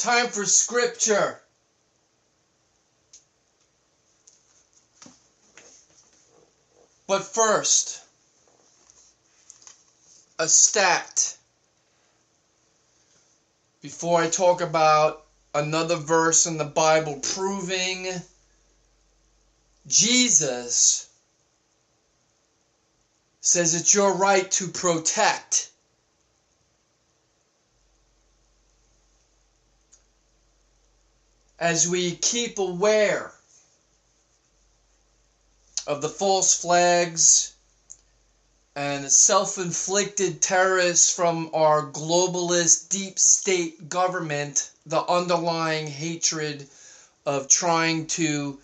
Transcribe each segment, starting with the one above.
Time for scripture. But first, a stat. Before I talk about another verse in the Bible proving Jesus says it's your right to protect. As we keep aware of the false flags and the self-inflicted terrorists from our globalist deep state government, the underlying hatred of trying to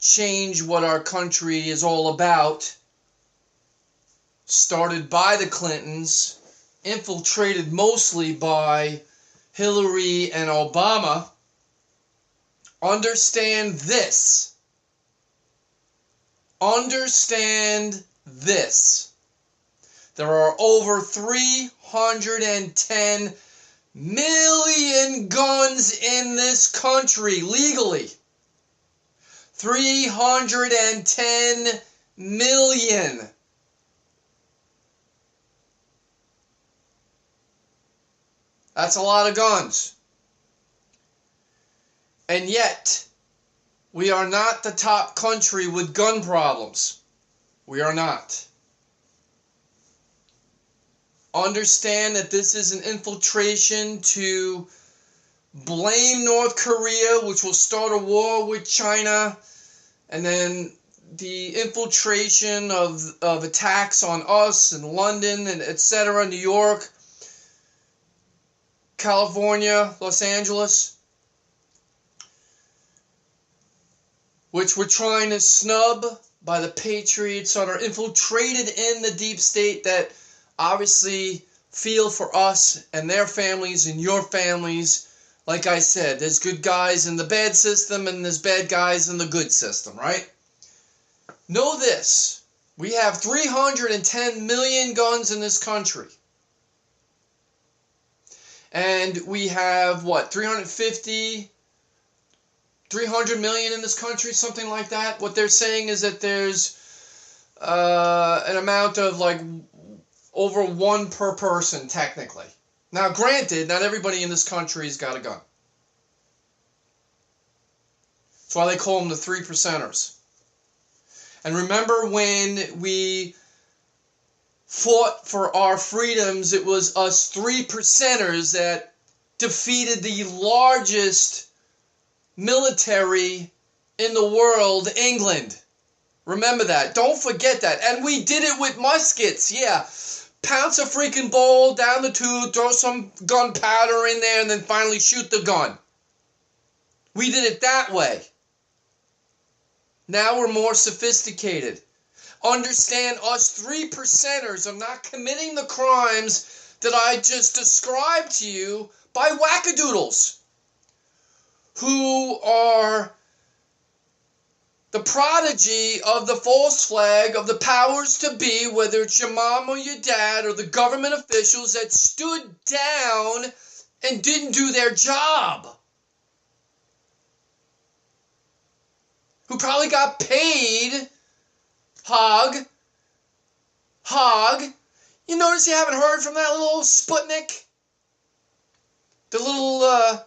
change what our country is all about, started by the Clintons, infiltrated mostly by Hillary and Obama. Understand this. Understand this. There are over 310 million guns in this country legally. 310 million. That's a lot of guns. And yet, we are not the top country with gun problems. We are not. Understand that this is an infiltration to blame North Korea, which will start a war with China, and then the infiltration of attacks on us in London and etc., New York, California, Los Angeles, which we're trying to snub by the patriots that are infiltrated in the deep state that obviously feel for us and their families and your families. Like I said, there's good guys in the bad system and there's bad guys in the good system, right? Know this. We have 310 million guns in this country. And we have, 300 million in this country, something like that. What they're saying is that there's an amount of over one per person, technically. Now, granted, not everybody in this country has got a gun. That's why they call them the 3%ers. And remember when we fought for our freedoms, it was us 3%ers that defeated the largest military in the world, England. Remember that. Don't forget that. And we did it with muskets, yeah. Pounce a freaking bowl down the tube, throw some gunpowder in there, and then finally shoot the gun. We did it that way. Now we're more sophisticated. Understand, us 3%ers are not committing the crimes that I just described to you by wackadoodles who are the prodigy of the false flag of the powers to be, whether it's your mom or your dad or the government officials that stood down and didn't do their job. Who probably got paid, Hog. You notice you haven't heard from that little Sputnik? The little,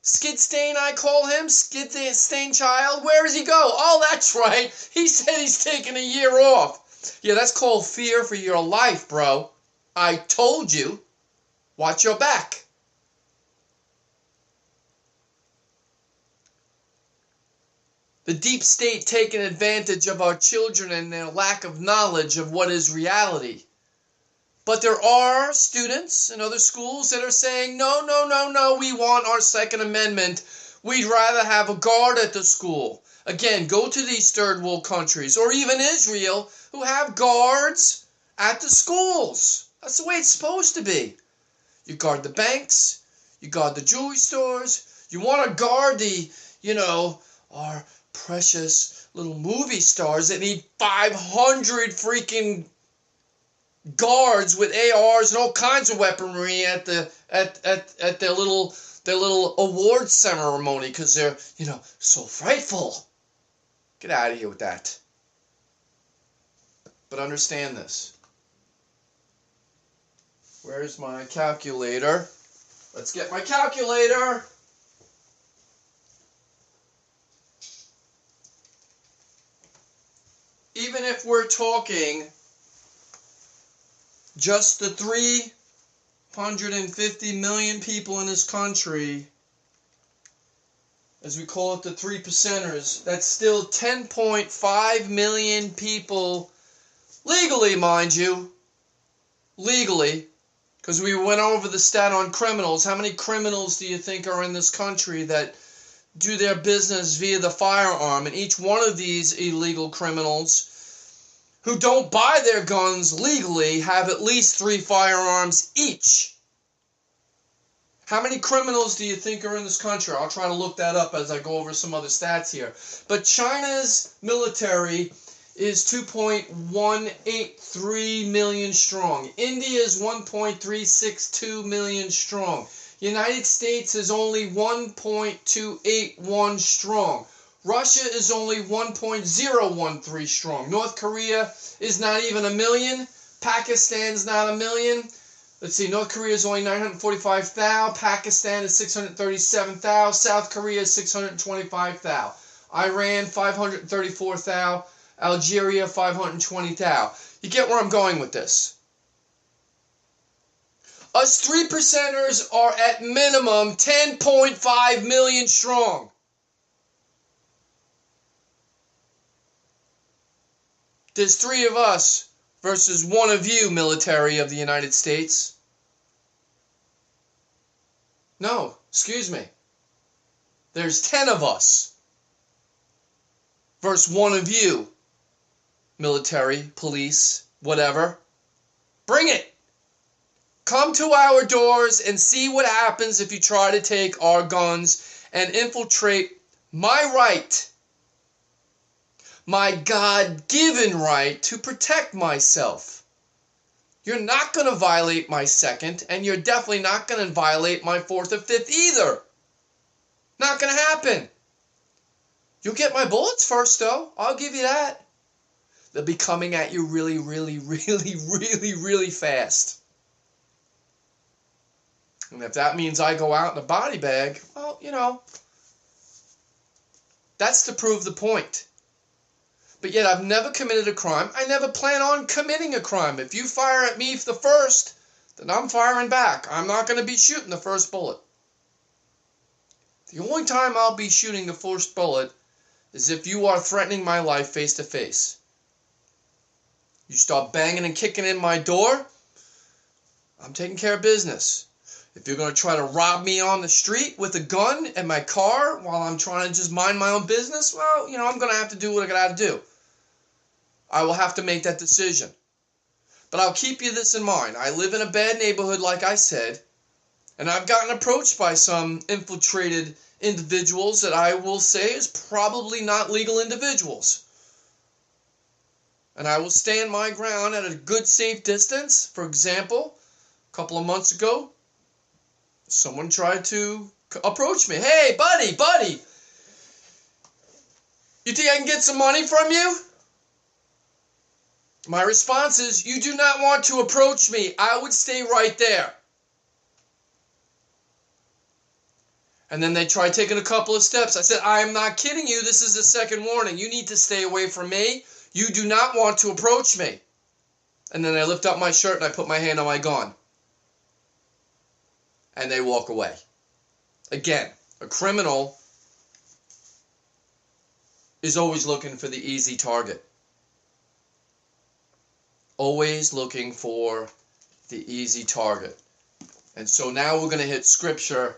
skid stain, I call him, skid stain child. Where does he go? Oh, that's right. He said he's taking a year off. Yeah, that's called fear for your life, bro. I told you. Watch your back. The deep state taking advantage of our children and their lack of knowledge of what is reality. But there are students in other schools that are saying, no, we want our Second Amendment. We'd rather have a guard at the school. Again, go to these third world countries, or even Israel, who have guards at the schools. That's the way it's supposed to be. You guard the banks, you guard the jewelry stores, you want to guard our precious little movie stars that need 500 freaking guards with ARs and all kinds of weaponry at their little their little award ceremony because they're, so frightful. Get out of here with that. But understand this. Where's my calculator? Let's get my calculator. Even if we're talking just the 350 million people in this country, as we call it, the 3%ers, that's still 10.5 million people, legally, mind you, legally, because we went over the stat on criminals. How many criminals do you think are in this country that do their business via the firearm? And each one of these illegal criminals who don't buy their guns legally have at least 3 firearms each. How many criminals do you think are in this country? I'll try to look that up as I go over some other stats here. But China's military is 2.183 million strong. India is 1.362 million strong. United States is only 1.281 strong. Russia is only 1.013 strong. North Korea is not even a million. Pakistan's not a million. Let's see, North Korea is only 945,000. Pakistan is 637,000. South Korea is 625,000. Iran, 534,000. Algeria, 520,000. You get where I'm going with this. Us 3%ers are at minimum 10.5 million strong. There's 3 of us versus 1 of you, military of the United States. No, excuse me. There's 10 of us versus 1 of you, military, police, whatever. Bring it. Come to our doors and see what happens if you try to take our guns and infiltrate my right, my God-given right to protect myself. You're not going to violate my 2nd, and you're definitely not going to violate my 4th or 5th either. Not going to happen. You'll get my bullets first, though. I'll give you that. They'll be coming at you really, really, really, really, really fast. And if that means I go out in a body bag, well, that's to prove the point. But yet I've never committed a crime. I never plan on committing a crime. If you fire at me the first, then I'm firing back. I'm not going to be shooting the first bullet. The only time I'll be shooting the first bullet is if you are threatening my life face to face. You start banging and kicking in my door, I'm taking care of business. If you're going to try to rob me on the street with a gun in my car while I'm trying to just mind my own business, well, I'm going to have to do what I got to do. I will have to make that decision. But I'll keep you this in mind. I live in a bad neighborhood, like I said, and I've gotten approached by some infiltrated individuals that I will say is probably not legal individuals. And I will stand my ground at a good, safe distance. For example, a couple of months ago, someone tried to approach me. Hey, buddy, you think I can get some money from you? My response is, you do not want to approach me. I would stay right there. And then they tried taking a couple of steps. I said, I am not kidding you. This is a second warning. You need to stay away from me. You do not want to approach me. And then I lift up my shirt and I put my hand on my gun. And they walk away. Again, a criminal is always looking for the easy target. Always looking for the easy target. And so now we're going to hit scripture